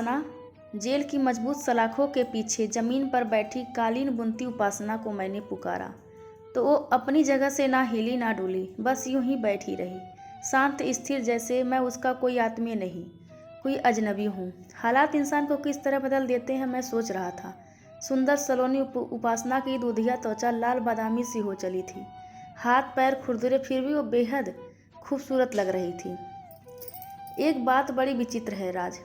उपासना। Jail की मजबूत सलाखों के पीछे जमीन पर बैठी कालीन बुनती उपासना को मैंने पुकारा तो वो अपनी जगह से ना हिली ना डुली, बस यूं ही बैठी रही, शांत स्थिर, जैसे मैं उसका कोई आत्मीय नहीं, कोई अजनबी हूँ। हालात इंसान को किस तरह बदल देते हैं, मैं सोच रहा था। सुंदर सलोनी उपासना की दूधिया त्वचा लाल बादामी सी हो चली थी, हाथ पैर खुरदुरे, फिर भी वो बेहद खूबसूरत लग रही थी। एक बात बड़ी विचित्र है राज,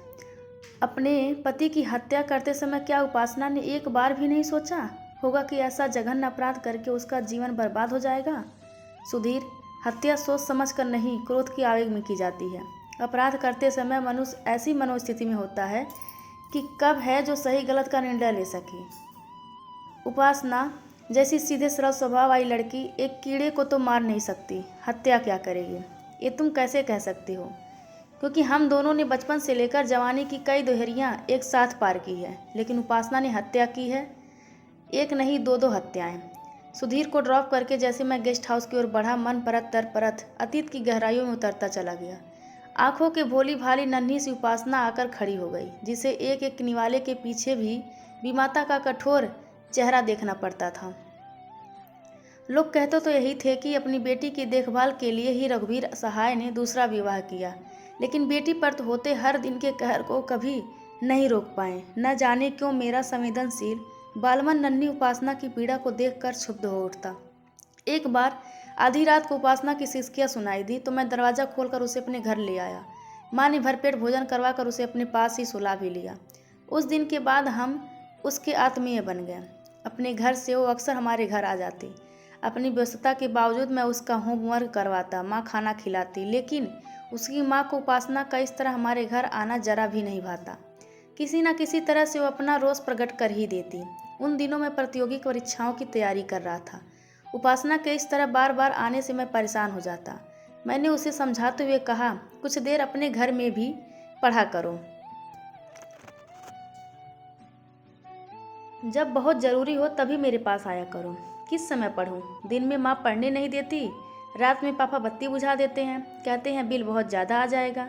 अपने पति की हत्या करते समय क्या उपासना ने एक बार भी नहीं सोचा होगा कि ऐसा जघन्य अपराध करके उसका जीवन बर्बाद हो जाएगा? सुधीर, हत्या सोच समझ कर नहीं, क्रोध की आवेग में की जाती है। अपराध करते समय मनुष्य ऐसी मनोस्थिति में होता है कि कब है जो सही गलत का निर्णय ले सके। उपासना जैसी सीधे सरल स्वभाव वाली लड़की एक कीड़े को तो मार नहीं सकती, हत्या क्या करेगी, ये तुम कैसे कह सकती हो? क्योंकि हम दोनों ने बचपन से लेकर जवानी की कई दोहरियां एक साथ पार की है, लेकिन उपासना ने हत्या की है, एक नहीं दो हत्याएं। सुधीर को ड्रॉप करके जैसे मैं गेस्ट हाउस की ओर बढ़ा, मन परत दर परत अतीत की गहराइयों में उतरता चला गया। आंखों के भोली भाली नन्ही सी उपासना आकर खड़ी हो गई, जिसे एक एक निवाले के पीछे भी विमाता का कठोर चेहरा देखना पड़ता था। लोग कहते तो यही थे कि अपनी बेटी की देखभाल के लिए ही रघुवीर सहाय ने दूसरा विवाह किया, लेकिन बेटी पर तो होते हर दिन के कहर को कभी नहीं रोक पाए। न जाने क्यों मेरा संवेदनशील बालमन नन्ही उपासना की पीड़ा को देखकर क्षुब्ध हो उठता। एक बार आधी रात को उपासना की सिसकियां सुनाई दी तो मैं दरवाज़ा खोलकर उसे अपने घर ले आया। माँ ने भरपेट भोजन करवा कर उसे अपने पास ही सुला भी लिया। उस दिन के बाद हम उसके आत्मीय बन गए। अपने घर से वो अक्सर हमारे घर आ जाती। अपनी व्यस्तता के बावजूद मैं उसका होमवर्क करवाता, माँ खाना खिलाती, लेकिन उसकी माँ को उपासना का इस तरह हमारे घर आना जरा भी नहीं भाता। किसी न किसी तरह से वो अपना रोष प्रकट कर ही देती। उन दिनों मैं प्रतियोगी परीक्षाओं की तैयारी कर रहा था। उपासना के इस तरह बार बार आने से मैं परेशान हो जाता। मैंने उसे समझाते हुए कहा, कुछ देर अपने घर में भी पढ़ा करो, जब बहुत ज़रूरी हो तभी मेरे पास आया करो। किस समय पढ़ूं? दिन में माँ पढ़ने नहीं देती, रात में पापा बत्ती बुझा देते हैं, कहते हैं बिल बहुत ज़्यादा आ जाएगा।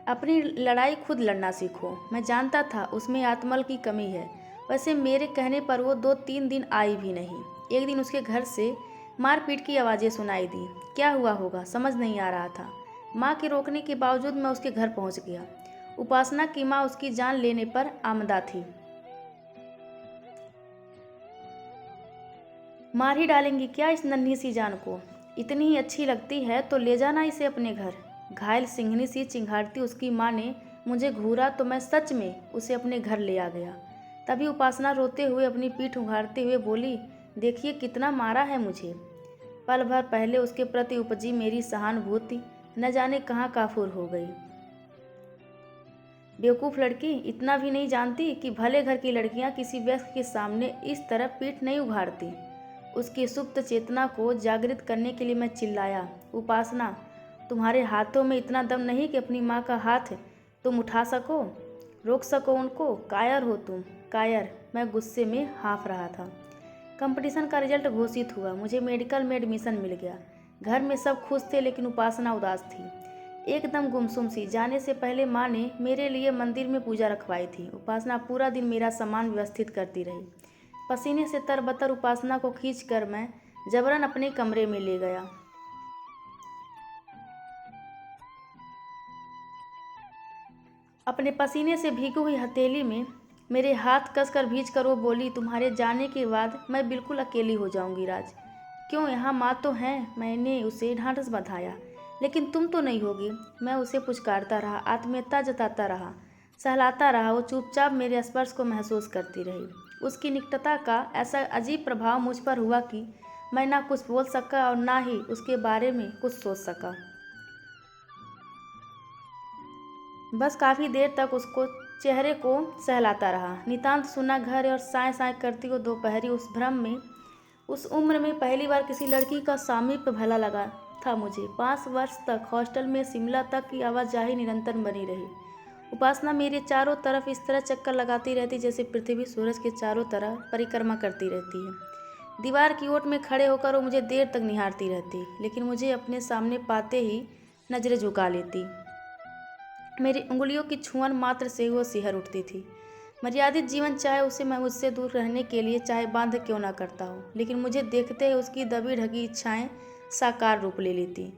अपनी लड़ाई खुद लड़ना सीखो। मैं जानता था उसमें आत्मबल की कमी है, वैसे मेरे कहने पर वो 2-3 दिन आई भी नहीं। एक दिन उसके घर से मारपीट की आवाज़ें सुनाई दी। क्या हुआ होगा समझ नहीं आ रहा था। माँ के रोकने के बावजूद मैं उसके घर पहुँच गया। उपासना की माँ उसकी जान लेने पर आमदा थी। मार ही डालेंगी क्या इस नन्ही सी जान को? इतनी ही अच्छी लगती है तो ले जाना इसे अपने घर। घायल सिंहनी सी चिंघाड़ती उसकी माँ ने मुझे घूरा तो मैं सच में उसे अपने घर ले आ गया। तभी उपासना रोते हुए अपनी पीठ उघाड़ते हुए बोली, देखिए कितना मारा है मुझे। पल भर पहले उसके प्रति उपजी मेरी सहानुभूति न जाने कहाँ काफूर हो गई। बेवकूफ़ लड़की, इतना भी नहीं जानती कि भले घर की लड़कियां किसी व्यक्ति के सामने इस तरह पीठ नहीं उघाड़ती। उसकी सुप्त चेतना को जागृत करने के लिए मैं चिल्लाया, उपासना, तुम्हारे हाथों में इतना दम नहीं कि अपनी माँ का हाथ तुम उठा सको, रोक सको उनको? कायर हो तुम, कायर। मैं गुस्से में हाँफ रहा था। कंपटीशन का रिजल्ट घोषित हुआ। मुझे मेडिकल में एडमिशन मिल गया। घर में सब खुश थे, लेकिन उपासना उदास थी, एकदम गुमसुम सी। जाने से पहले माँ ने मेरे लिए मंदिर में पूजा रखवाई थी। उपासना पूरा दिन मेरा सामान व्यवस्थित करती रही। पसीने से तरबतर उपासना को खींचकर मैं जबरन अपने कमरे में ले गया। अपने पसीने से भीगी हुई हथेली में मेरे हाथ कसकर भींचकर वो बोली, तुम्हारे जाने के बाद मैं बिल्कुल अकेली हो जाऊंगी राज। क्यों, यहाँ माँ तो हैं। मैंने उसे ढांढस बंधाया। लेकिन तुम तो नहीं होगी। मैं उसे पुचकारता रहा, आत्मीयता जताता रहा, सहलाता रहा। वो चुपचाप मेरे स्पर्श को महसूस करती रही। उसकी निकटता का ऐसा अजीब प्रभाव मुझ पर हुआ कि मैं ना कुछ बोल सका और ना ही उसके बारे में कुछ सोच सका। बस काफ़ी देर तक उसको चेहरे को सहलाता रहा। नितांत सुना घर और साए साए करती वो दोपहरी उस भ्रम में, उस उम्र में पहली बार किसी लड़की का सामीप्य भला लगा था मुझे। 5 वर्ष तक हॉस्टल में शिमला तक की आवाजाही निरंतर बनी रही। उपासना मेरे चारों तरफ इस तरह चक्कर लगाती रहती जैसे पृथ्वी सूरज के चारों तरफ परिक्रमा करती रहती है। दीवार की ओट में खड़े होकर वो मुझे देर तक निहारती रहती, लेकिन मुझे अपने सामने पाते ही नजरें झुका लेती। मेरी उंगलियों की छुअन मात्र से वो सिहर उठती थी। मर्यादित जीवन चाहे उसे मैं मुझसे दूर रहने के लिए चाहे बांध क्यों ना करता हो, लेकिन मुझे देखते ही उसकी दबी ढकी इच्छाएं साकार रूप ले लेती।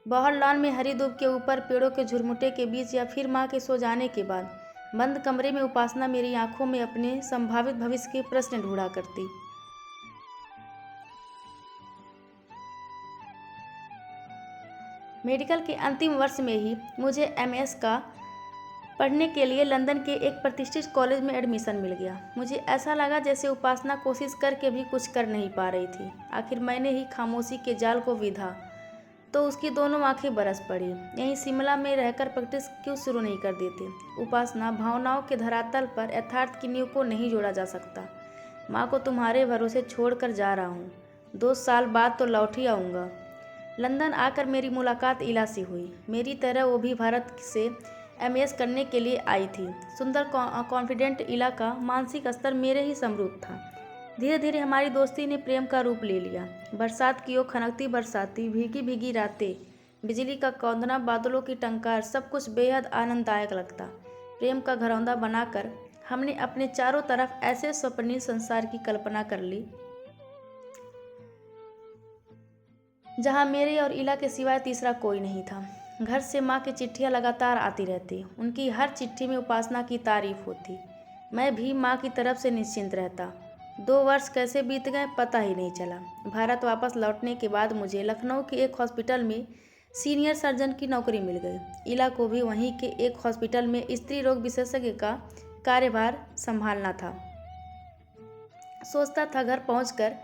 बाहर लॉन में हरी धूप के ऊपर पेड़ों के झुरमुटे के बीच या फिर माँ के सो जाने के बाद बंद कमरे में उपासना मेरी आंखों में अपने संभावित भविष्य के प्रश्न ढूंढा करती। मेडिकल के अंतिम वर्ष में ही मुझे एमएस का पढ़ने के लिए लंदन के एक प्रतिष्ठित कॉलेज में एडमिशन मिल गया। मुझे ऐसा लगा जैसे उपासना कोशिश करके भी कुछ कर नहीं पा रही थी। आखिर मैंने ही खामोशी के जाल को विधा तो उसकी दोनों आंखें बरस पड़ी। यहीं शिमला में रहकर प्रैक्टिस क्यों शुरू नहीं कर देते? उपासना, भावनाओं के धरातल पर यथार्थ की नींव को नहीं जोड़ा जा सकता। माँ को तुम्हारे भरोसे छोड़ कर जा रहा हूँ। 2 साल बाद तो लौट ही आऊँगा। लंदन आकर मेरी मुलाकात इला से हुई। मेरी तरह वो भी भारत से एमएस करने के लिए आई थी। सुंदर कॉन्फिडेंट इला का मानसिक स्तर मेरे ही समरूप था। धीरे धीरे हमारी दोस्ती ने प्रेम का रूप ले लिया। बरसात की ओर खनकती बरसाती, भीगी भीगी रातें, बिजली का कौंधना, बादलों की टंकार, सब कुछ बेहद आनंददायक लगता। प्रेम का घरौंदा बनाकर हमने अपने चारों तरफ ऐसे स्वप्निल संसार की कल्पना कर ली जहाँ मेरे और इला के सिवाय तीसरा कोई नहीं था। घर से माँ की चिट्ठियाँ लगातार आती रहती। उनकी हर चिट्ठी में उपासना की तारीफ होती। मैं भी माँ की तरफ से निश्चिंत रहता। 2 वर्ष कैसे बीत गए पता ही नहीं चला। भारत वापस लौटने के बाद मुझे लखनऊ के एक हॉस्पिटल में सीनियर सर्जन की नौकरी मिल गई। इला को भी वहीं के एक हॉस्पिटल में स्त्री रोग विशेषज्ञ का कार्यभार संभालना था। सोचता था घर पहुंचकर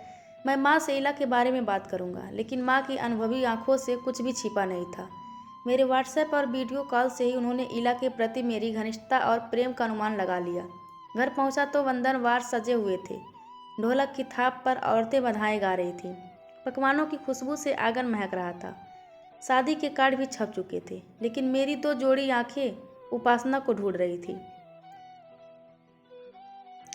मैं माँ से इला के बारे में बात करूंगा, लेकिन माँ की अनुभवी आंखों से कुछ भी छिपा नहीं था। मेरे व्हाट्सएप और वीडियो कॉल से ही उन्होंने इला के प्रति मेरी घनिष्ठता और प्रेम का अनुमान लगा लिया। घर पहुंचा तो वंदनवार सजे हुए थे। ढोलक की थाप पर औरतें बधाई गा रही थीं। पकवानों की खुशबू से आंगन महक रहा था। शादी के कार्ड भी छप चुके थे, लेकिन मेरी तो जोड़ी आंखें उपासना को ढूंढ रही थी।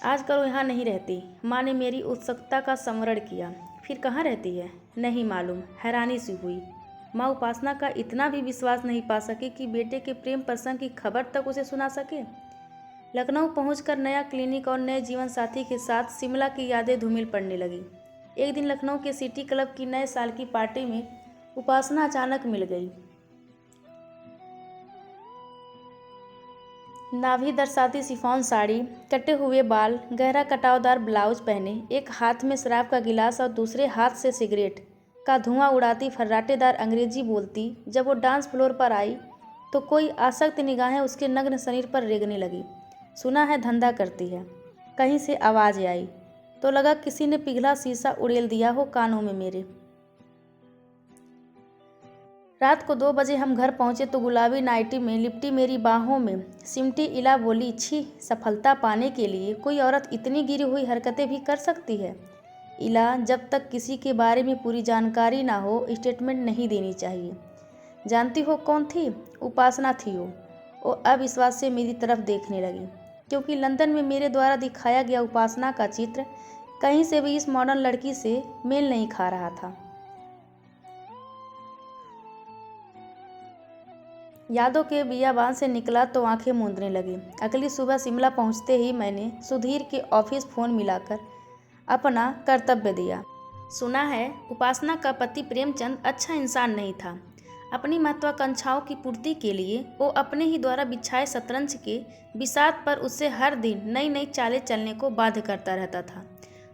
आजकल वो यहाँ नहीं रहती। माँ ने मेरी उत्सुकता का संवरण किया। फिर कहाँ रहती है? नहीं मालूम, हैरानी सी हुई। माँ उपासना का इतना भी विश्वास नहीं पा सके कि बेटे के प्रेम प्रसंग की खबर तक उसे सुना सके। लखनऊ पहुंचकर नया क्लिनिक और नए जीवन साथी के साथ शिमला की यादें धूमिल पड़ने लगी। एक दिन लखनऊ के सिटी क्लब की नए साल की पार्टी में उपासना अचानक मिल गई। नाभि दर्शाती शिफॉन साड़ी, कटे हुए बाल, गहरा कटावदार ब्लाउज पहने, एक हाथ में शराब का गिलास और दूसरे हाथ से सिगरेट का धुआं उड़ाती फर्राटेदार अंग्रेजी बोलती। जब वो डांस फ्लोर पर आई तो कोई आसक्त निगाहें उसके नग्न शरीर पर रेंगने लगी। सुना है धंधा करती है, कहीं से आवाज़ आई तो लगा किसी ने पिघला शीशा उड़ेल दिया हो कानों में मेरे। रात को 2 बजे हम घर पहुंचे तो गुलाबी नाइटी में लिपटी मेरी बाहों में सिमटी इला बोली, छी, सफलता पाने के लिए कोई औरत इतनी गिरी हुई हरकतें भी कर सकती है। इला, जब तक किसी के बारे में पूरी जानकारी ना हो स्टेटमेंट नहीं देनी चाहिए। जानती हो कौन थी? उपासना थी। वो अविश्वास से मेरी तरफ देखने लगी, क्योंकि लंदन में मेरे द्वारा दिखाया गया उपासना का चित्र कहीं से भी इस मॉडर्न लड़की से मेल नहीं खा रहा था। यादों के बियाबान से निकला तो आंखें मूंदने लगी। अगली सुबह शिमला पहुंचते ही मैंने सुधीर के ऑफिस फ़ोन मिलाकर अपना कर्तव्य दिया। सुना है उपासना का पति प्रेमचंद अच्छा इंसान नहीं था। अपनी महत्वाकांक्षाओं की पूर्ति के लिए वो अपने ही द्वारा बिछाए शतरंज के बिसात पर उससे हर दिन नई नई चालें चलने को बाध्य करता रहता था।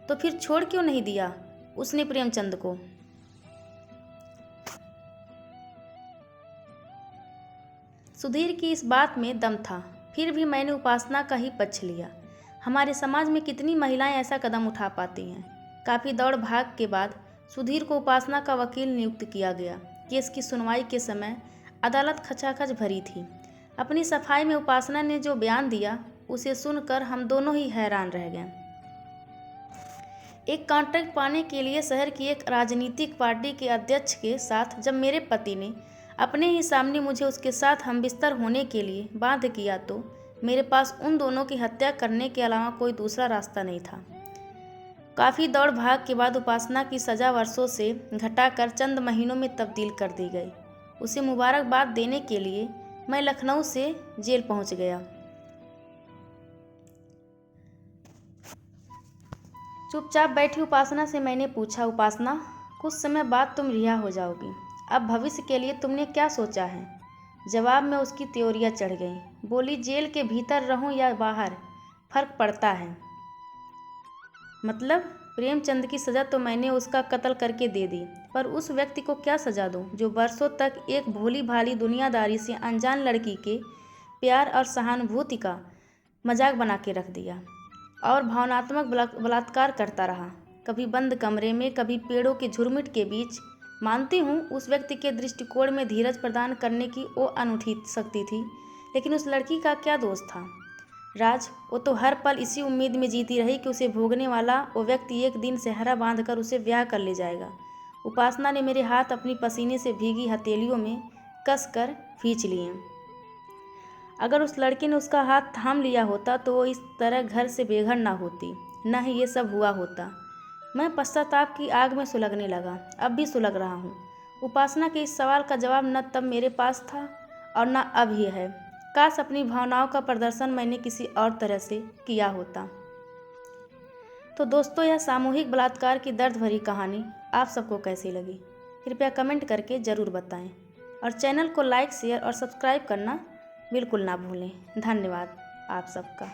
तो फिर छोड़ क्यों नहीं दिया उसने प्रेमचंद को? सुधीर की इस बात में दम था। फिर भी मैंने उपासना का ही पक्ष लिया। हमारे समाज में कितनी महिलाएं ऐसा कदम उठा पाती हैं। काफ़ी दौड़ भाग के बाद सुधीर को उपासना का वकील नियुक्त किया गया। केस की सुनवाई के समय अदालत खचाखच भरी थी। अपनी सफाई में उपासना ने जो बयान दिया उसे सुनकर हम दोनों ही हैरान रह गए। एक कॉन्ट्रैक्ट पाने के लिए शहर की एक राजनीतिक पार्टी के अध्यक्ष के साथ जब मेरे पति ने अपने ही सामने मुझे उसके साथ हमबिस्तर होने के लिए बाध्य किया तो मेरे पास उन दोनों की हत्या करने के अलावा कोई दूसरा रास्ता नहीं था। काफ़ी दौड़ भाग के बाद उपासना की सज़ा वर्षों से घटाकर चंद महीनों में तब्दील कर दी गई। उसे मुबारकबाद देने के लिए मैं लखनऊ से जेल पहुंच गया। चुपचाप बैठी उपासना से मैंने पूछा, उपासना, कुछ समय बाद तुम रिहा हो जाओगी, अब भविष्य के लिए तुमने क्या सोचा है? जवाब में उसकी त्योरियां चढ़ गईं। बोली, जेल के भीतर रहूं या बाहर, फर्क पड़ता है। मतलब प्रेमचंद की सज़ा तो मैंने उसका कत्ल करके दे दी, पर उस व्यक्ति को क्या सज़ा दूं जो बरसों तक एक भोली भाली दुनियादारी से अनजान लड़की के प्यार और सहानुभूति का मजाक बना के रख दिया और भावनात्मक बलात्कार करता रहा, कभी बंद कमरे में, कभी पेड़ों के झुरमुट के बीच। मानती हूँ उस व्यक्ति के दृष्टिकोण में धीरज प्रदान करने की वो अनूठी शक्ति थी, लेकिन उस लड़की का क्या दोष था? राज, वो तो हर पल इसी उम्मीद में जीती रही कि उसे भोगने वाला वो व्यक्ति एक दिन सेहरा बांधकर उसे ब्याह कर ले जाएगा। उपासना ने मेरे हाथ अपनी पसीने से भीगी हथेलियों में कसकर खींच लिए। अगर उस लड़के ने उसका हाथ थाम लिया होता तो वो इस तरह घर से बेघर ना होती, न ही ये सब हुआ होता। मैं पश्चाताप की आग में सुलगने लगा, अब भी सुलग रहा हूँ। उपासना के इस सवाल का जवाब न तब मेरे पास था और न अब ही है। काश अपनी भावनाओं का प्रदर्शन मैंने किसी और तरह से किया होता। तो दोस्तों, यह सामूहिक बलात्कार की दर्द भरी कहानी आप सबको कैसी लगी? कृपया कमेंट करके ज़रूर बताएं और चैनल को लाइक, शेयर और सब्सक्राइब करना बिल्कुल ना भूलें। धन्यवाद आप सबका।